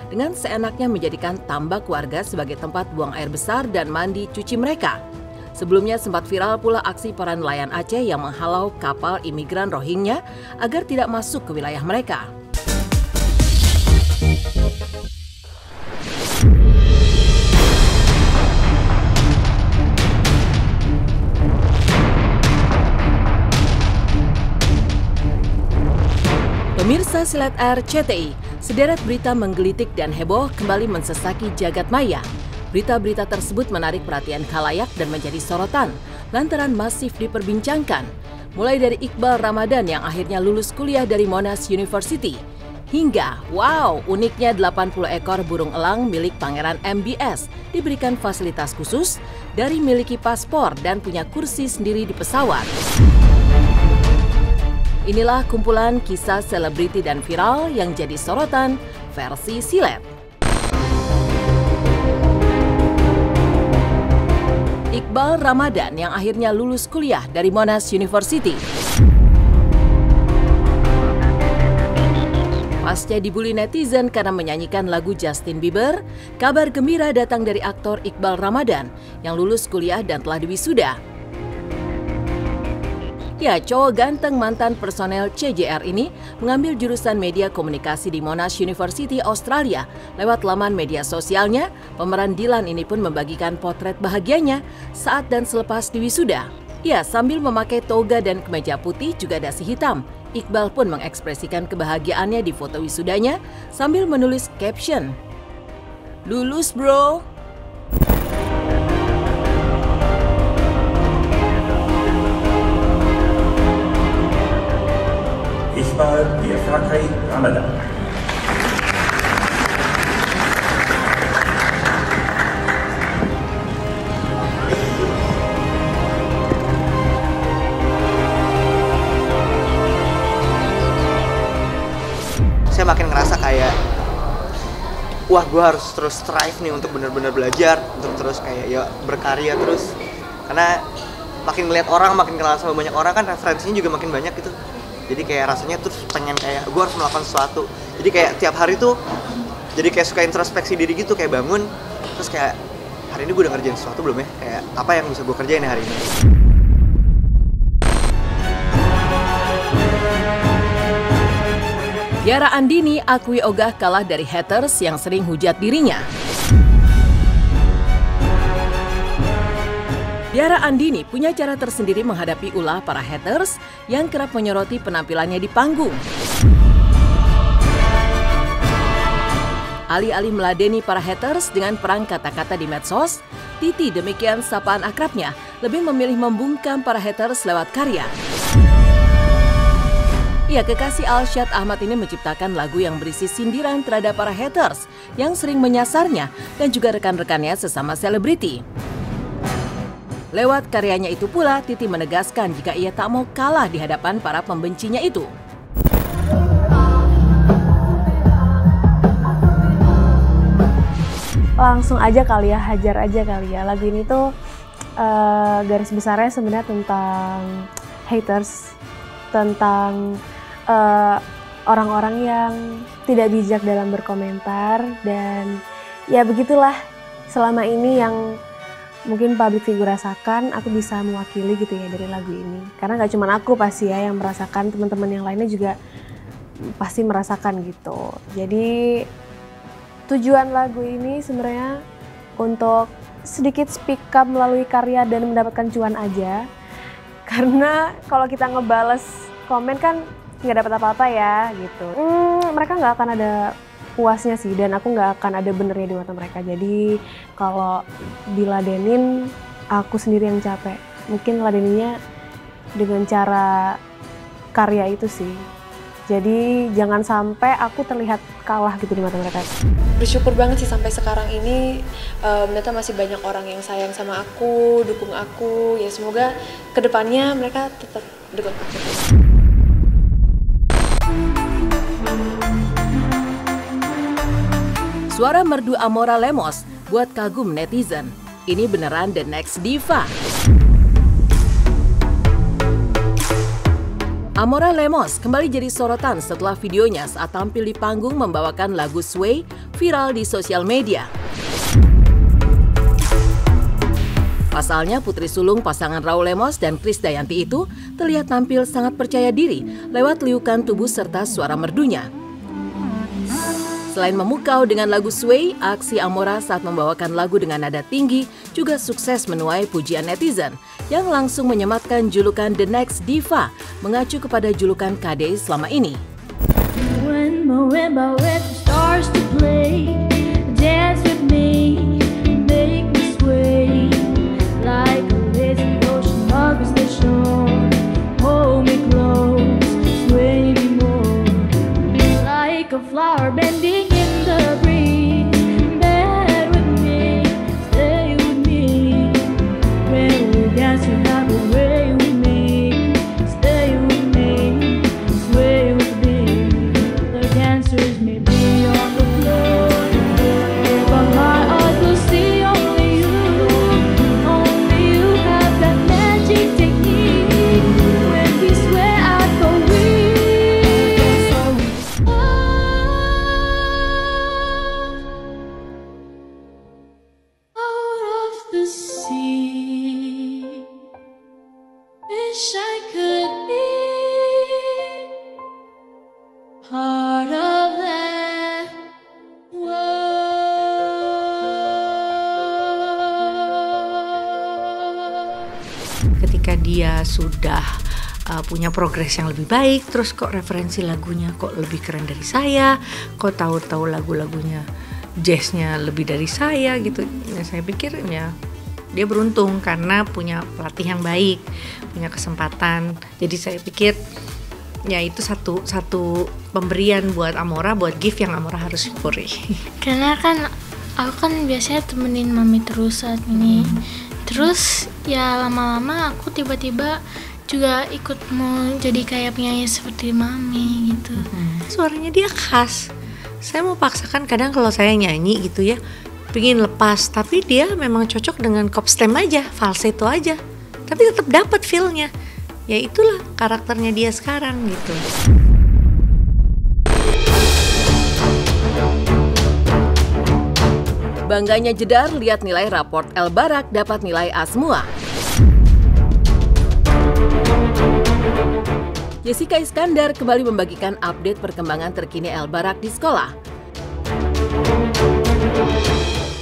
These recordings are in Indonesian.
dengan seenaknya menjadikan tambak warga sebagai tempat buang air besar dan mandi cuci mereka. Sebelumnya sempat viral pula aksi para nelayan Aceh yang menghalau kapal imigran Rohingya agar tidak masuk ke wilayah mereka. Pemirsa Silet RCTI, sederet berita menggelitik dan heboh kembali mensesaki jagat maya. Berita-berita tersebut menarik perhatian khalayak dan menjadi sorotan lantaran masif diperbincangkan. Mulai dari Iqbal Ramadan yang akhirnya lulus kuliah dari Monash University, hingga wow, uniknya 80 ekor burung elang milik Pangeran MBS diberikan fasilitas khusus dari miliki paspor dan punya kursi sendiri di pesawat. Inilah kumpulan kisah selebriti dan viral yang jadi sorotan versi Silet. Iqbal Ramadan yang akhirnya lulus kuliah dari Monash University. Pasca dibully netizen karena menyanyikan lagu Justin Bieber, kabar gembira datang dari aktor Iqbal Ramadan yang lulus kuliah dan telah diwisuda. Ya, cowok ganteng mantan personel CJR ini mengambil jurusan media komunikasi di Monash University, Australia. Lewat laman media sosialnya, pemeran Dylan ini pun membagikan potret bahagianya saat dan selepas diwisuda. Ya, sambil memakai toga dan kemeja putih juga dasi hitam, Iqbal pun mengekspresikan kebahagiaannya di foto wisudanya sambil menulis caption, "Lulus bro." Iqbal Diafakai Ramadan. Saya makin ngerasa kayak, wah, gue harus terus strive nih untuk benar-benar belajar, untuk terus kayak ya berkarya terus. Karena makin ngeliat orang, makin kenal sama banyak orang kan referensinya juga makin banyak gitu. Jadi kayak rasanya terus pengen kayak gue harus melakukan sesuatu. Jadi kayak tiap hari tuh jadi kayak suka introspeksi diri gitu, kayak bangun terus kayak hari ini gue udah ngerjain sesuatu belum ya? Kayak apa yang bisa gue kerjain hari ini? Tiara Andini akui ogah kalah dari haters yang sering hujat dirinya. Tiara Andini punya cara tersendiri menghadapi ulah para haters yang kerap menyoroti penampilannya di panggung. Alih-alih meladeni para haters dengan perang kata-kata di medsos, Titi, demikian sapaan akrabnya, lebih memilih membungkam para haters lewat karya. Ya, kekasih Alshad Ahmad ini menciptakan lagu yang berisi sindiran terhadap para haters yang sering menyasarnya dan juga rekan-rekannya sesama selebriti. Lewat karyanya itu pula, Titi menegaskan jika ia tak mau kalah di hadapan para pembencinya itu. Langsung aja kali ya, hajar aja kali ya. Lagu ini tuh garis besarnya sebenarnya tentang haters, tentang orang-orang yang tidak bijak dalam berkomentar, dan ya begitulah selama ini yang mungkin public figure rasakan, aku bisa mewakili gitu ya dari lagu ini. Karena gak cuma aku pasti ya yang merasakan, teman-teman yang lainnya juga pasti merasakan gitu. Jadi tujuan lagu ini sebenarnya untuk sedikit speak up melalui karya dan mendapatkan cuan aja. Karena kalau kita ngebales komen kan nggak dapat apa-apa ya gitu. Mereka nggak akan ada puasnya sih, dan aku nggak akan ada benernya di mata mereka. Jadi kalau diladenin, aku sendiri yang capek. Mungkin ladeninya dengan cara karya itu sih. Jadi jangan sampai aku terlihat kalah gitu di mata mereka. Bersyukur banget sih sampai sekarang ini ternyata masih banyak orang yang sayang sama aku, dukung aku. Ya semoga kedepannya mereka tetap dukung aku. Suara merdu Amora Lemos buat kagum netizen. Ini beneran the next diva. Amora Lemos kembali jadi sorotan setelah videonya saat tampil di panggung membawakan lagu Sway viral di sosial media. Pasalnya, putri sulung pasangan Raul Lemos dan Krisdayanti itu terlihat tampil sangat percaya diri lewat liukan tubuh serta suara merdunya. Selain memukau dengan lagu Sway, aksi Amora saat membawakan lagu dengan nada tinggi juga sukses menuai pujian netizen yang langsung menyematkan julukan The Next Diva mengacu kepada julukan KD selama ini. When marimba with the stars to play, dance with me, make me sway like a lazy ocean hugs the shore. Hold me close, sway me more like a flower bending in the breeze. Bed with me, stay with me. When we dance, you have a way with me. Stay with me, sway with me. The dancers may be on the floor, but my eyes will see only you. Only you have that magic technique. When we sway, I go weak. Out of the sea, wish I could be part of that world. Ketika dia sudah punya progres yang lebih baik, terus kok referensi lagunya kok lebih keren dari saya, kok tahu-tahu lagu-lagunya jazznya lebih dari saya gitu. Nah, saya pikir ya dia beruntung karena punya pelatih yang baik, punya kesempatan. Jadi saya pikir ya itu satu pemberian buat Amora, buat gift yang Amora harus syukuri. Karena kan aku kan biasanya temenin mami terus saat ini. Terus ya lama-lama aku tiba-tiba juga ikut mau jadi kayak penyanyi seperti mami gitu. Suaranya dia khas. Saya mau paksakan kadang kalau saya nyanyi gitu ya, pingin lepas, tapi dia memang cocok dengan kopstem aja, falsetto aja, tapi tetap dapat feel-nya. Ya itulah karakternya dia sekarang gitu. Bangganya Jedar lihat nilai raport El Barak dapat nilai A semua. Jessica Iskandar kembali membagikan update perkembangan terkini El Barak di sekolah.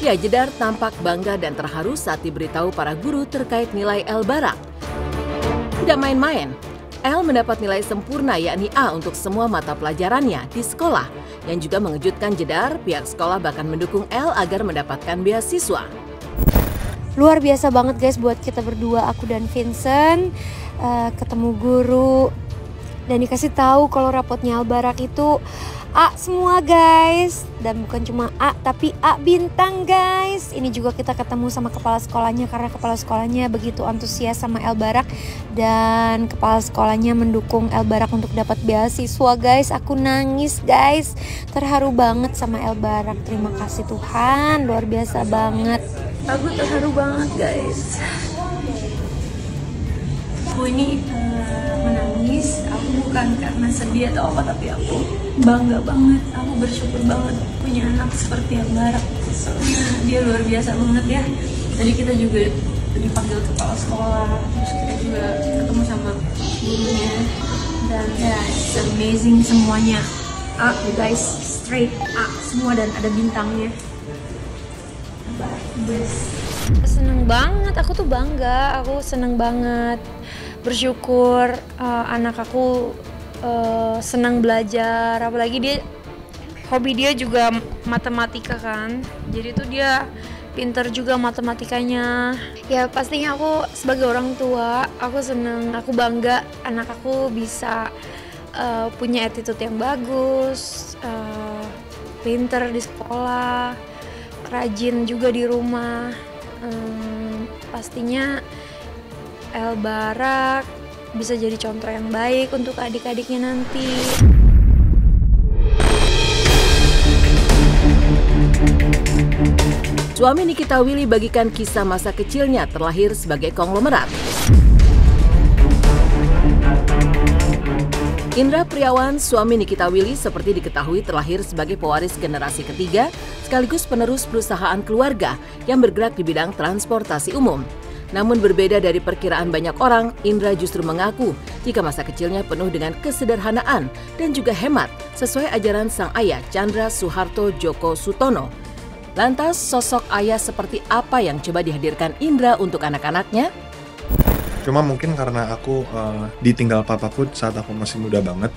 Ya, Jedar tampak bangga dan terharu saat diberitahu para guru terkait nilai El Barak. Tidak main-main, El mendapat nilai sempurna yakni A untuk semua mata pelajarannya di sekolah. Yang juga mengejutkan Jedar, pihak sekolah bahkan mendukung El agar mendapatkan beasiswa. Luar biasa banget guys buat kita berdua, aku dan Vincent, ketemu guru dan dikasih tahu kalau rapotnya El Barak itu A semua guys, dan bukan cuma A tapi A bintang guys. Ini juga kita ketemu sama kepala sekolahnya karena kepala sekolahnya begitu antusias sama El Barak dan kepala sekolahnya mendukung El Barak untuk dapat beasiswa guys. Aku nangis guys, terharu banget sama El Barak. Terima kasih Tuhan, luar biasa banget. Aku terharu banget guys. Aku ini menangis, aku bukan karena sedih atau apa, tapi aku bangga banget, aku bersyukur banget punya anak seperti El Barak. Soalnya dia luar biasa banget ya. Tadi kita juga dipanggil kepala sekolah, terus kita juga ketemu sama gurunya, dan ya it's amazing semuanya. A guys, straight A semua dan ada bintangnya. Seneng banget, aku tuh bangga, aku seneng banget, bersyukur anak aku senang belajar, apalagi hobi dia juga matematika kan, jadi tuh dia pinter juga matematikanya. Ya pastinya aku sebagai orang tua, aku seneng, aku bangga anak aku bisa punya attitude yang bagus, pinter di sekolah, rajin juga di rumah. Pastinya El Barak bisa jadi contoh yang baik untuk adik-adiknya nanti. Suami Nikita Willy bagikan kisah masa kecilnya terlahir sebagai konglomerat. Indra Priawan, suami Nikita Willy, seperti diketahui terlahir sebagai pewaris generasi ketiga sekaligus penerus perusahaan keluarga yang bergerak di bidang transportasi umum. Namun berbeda dari perkiraan banyak orang, Indra justru mengaku jika masa kecilnya penuh dengan kesederhanaan dan juga hemat sesuai ajaran sang ayah Chandra Soeharto Djoko Sutono. Lantas sosok ayah seperti apa yang coba dihadirkan Indra untuk anak-anaknya? Cuma mungkin karena aku ditinggal papaku saat aku masih muda banget,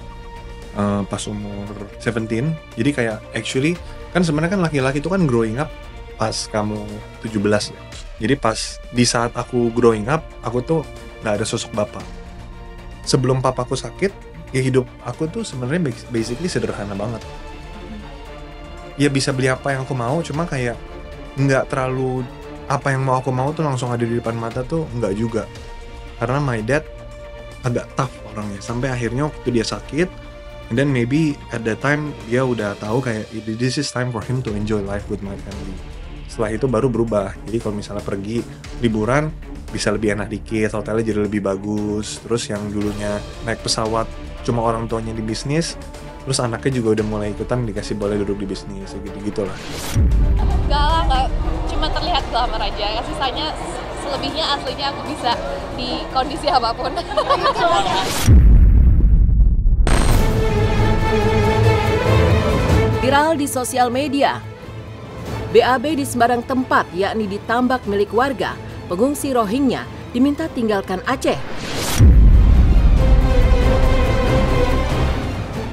pas umur 17. Jadi kayak actually kan sebenarnya kan laki-laki itu kan growing up pas kamu 17 ya. Jadi pas di saat aku growing up, aku tuh nggak ada sosok bapak. Sebelum papaku sakit, ya hidup aku tuh sebenarnya basically sederhana banget. Ya bisa beli apa yang aku mau, cuma kayak nggak terlalu apa yang mau aku mau tuh langsung ada di depan mata tuh nggak juga. Karena my dad agak tough orangnya, sampai akhirnya waktu dia sakit, and then maybe at that time dia udah tahu kayak this is time for him to enjoy life with my family. Setelah itu baru berubah, jadi kalau misalnya pergi liburan bisa lebih enak dikit, hotelnya jadi lebih bagus, terus yang dulunya naik pesawat cuma orang tuanya di bisnis, terus anaknya juga udah mulai ikutan dikasih boleh duduk di bisnis, gitu lah. Enggak, cuma terlihat glamor aja, sisanya selebihnya aslinya aku bisa di kondisi apapun. Viral di sosial media, BAB di sembarang tempat, yakni di tambak milik warga, pengungsi Rohingya diminta tinggalkan Aceh.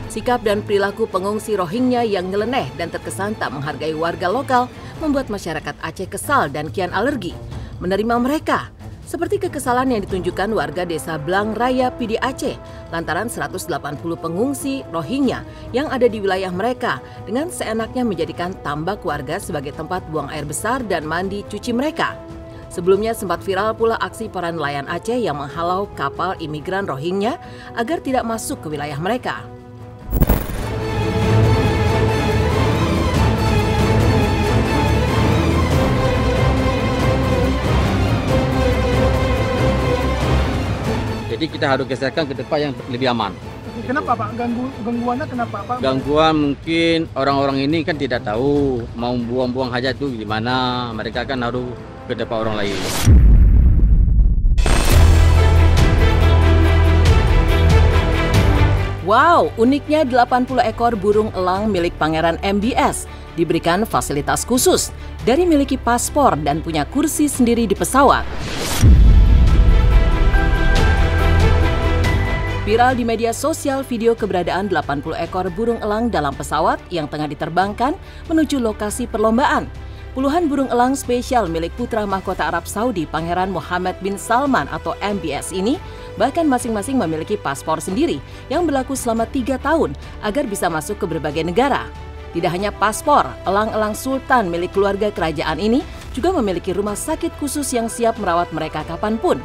Sikap dan perilaku pengungsi Rohingya yang nyeleneh dan terkesan tak menghargai warga lokal membuat masyarakat Aceh kesal dan kian alergi menerima mereka. Seperti kekesalan yang ditunjukkan warga desa Blang Raya Pidi Aceh lantaran 180 pengungsi Rohingya yang ada di wilayah mereka dengan seenaknya menjadikan tambak warga sebagai tempat buang air besar dan mandi cuci mereka. Sebelumnya sempat viral pula aksi para nelayan Aceh yang menghalau kapal imigran Rohingya agar tidak masuk ke wilayah mereka. Jadi kita harus geserkan ke tempat yang lebih aman. Kenapa Pak? Gangguannya kenapa Pak? Gangguan mungkin orang-orang ini kan tidak tahu mau buang-buang hajat itu di mana. Mereka kan harus ke tempat orang lain. Wow, uniknya 80 ekor burung elang milik Pangeran MBS diberikan fasilitas khusus dari memiliki paspor dan punya kursi sendiri di pesawat. Viral di media sosial video keberadaan 80 ekor burung elang dalam pesawat yang tengah diterbangkan menuju lokasi perlombaan. Puluhan burung elang spesial milik putra mahkota Arab Saudi Pangeran Mohammed bin Salman atau MBS ini bahkan masing-masing memiliki paspor sendiri yang berlaku selama 3 tahun agar bisa masuk ke berbagai negara. Tidak hanya paspor, elang-elang sultan milik keluarga kerajaan ini juga memiliki rumah sakit khusus yang siap merawat mereka kapanpun.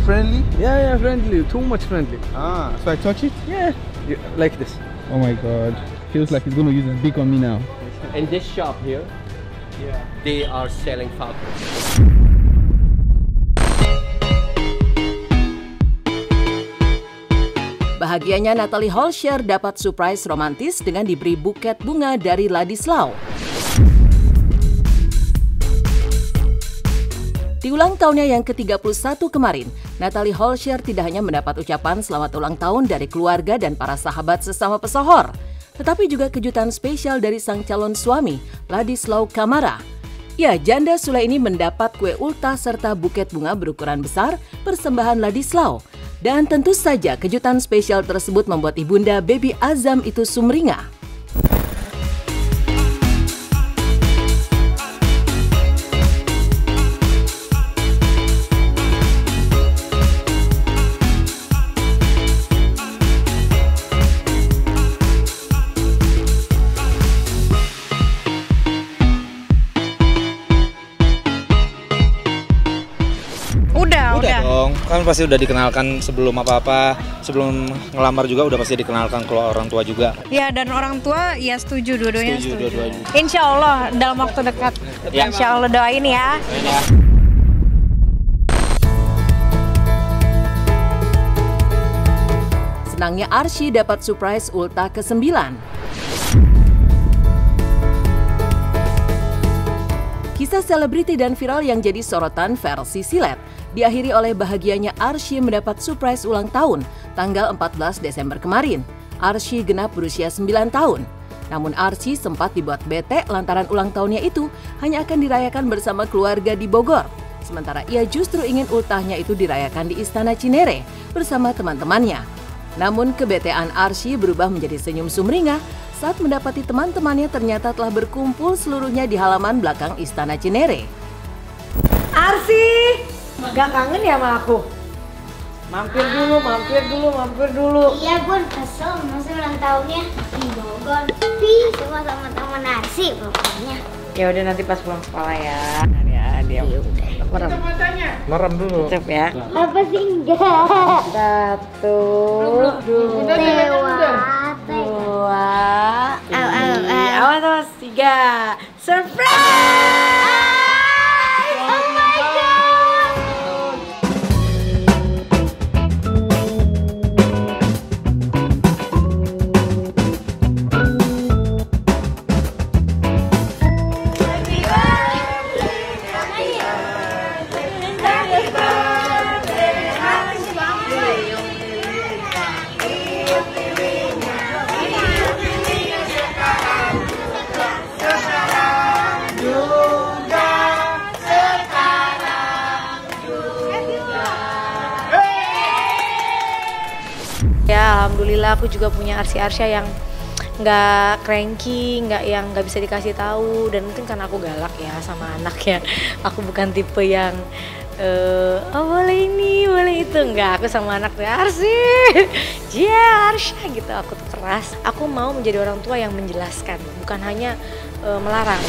Friendly? Yeah, friendly. Too much friendly. So I touch it? Yeah, like this. Oh my god. Feels like it's going to use a beak on me now. In this shop here, they are selling falcons. Bahagianya Natalie Holscher dapat surprise romantis dengan diberi buket bunga dari Ladislaw. Di ulang tahunnya yang ke-31 kemarin, Natalie Holscher tidak hanya mendapat ucapan selamat ulang tahun dari keluarga dan para sahabat sesama pesohor, tetapi juga kejutan spesial dari sang calon suami, Ladislaw Camara. Ya, janda Sule ini mendapat kue ultah serta buket bunga berukuran besar persembahan Ladislaw. Dan tentu saja kejutan spesial tersebut membuat ibunda Baby Azam itu sumringah. Udah dong, kan pasti udah dikenalkan sebelum apa-apa, sebelum ngelamar juga udah pasti dikenalkan ke orang tua juga. Ya, dan orang tua ya setuju, dua-duanya Setuju, setuju. dua-duanya. Insya Allah dalam waktu dekat. Ya. Insya Allah doain ya. Senangnya Arsy dapat surprise ultah ke-9. Kisah selebriti dan viral yang jadi sorotan versi silet diakhiri oleh bahagianya Arsy mendapat surprise ulang tahun tanggal 14 Desember kemarin. Arsy genap berusia 9 tahun. Namun Arsy sempat dibuat bete lantaran ulang tahunnya itu hanya akan dirayakan bersama keluarga di Bogor. Sementara ia justru ingin ultahnya itu dirayakan di Istana Cinere bersama teman-temannya. Namun kebetean Arsy berubah menjadi senyum sumringah saat mendapati teman-temannya ternyata telah berkumpul seluruhnya di halaman belakang Istana Cinere. Arsy, gak kangen ya sama aku? Mampir dulu. Iya Bun, kesel masa ulang tahunnya di Bogor. Cuma sama teman Arsy pokoknya. Ya udah nanti pas pulang sekolah ya. Ya dia merem. Merem dulu. Cep ya. Apa sih enggak? Satu, Udah. dua, awas 3. Surprise! Ya, alhamdulillah aku juga punya Arsy-Arsya yang nggak cranky, nggak bisa dikasih tahu, dan mungkin karena aku galak ya sama anaknya. Aku bukan tipe yang oh boleh ini, boleh itu, nggak. Aku sama anaknya Arsy, Arsya gitu. Aku tuh keras. Aku mau menjadi orang tua yang menjelaskan, bukan hanya melarang.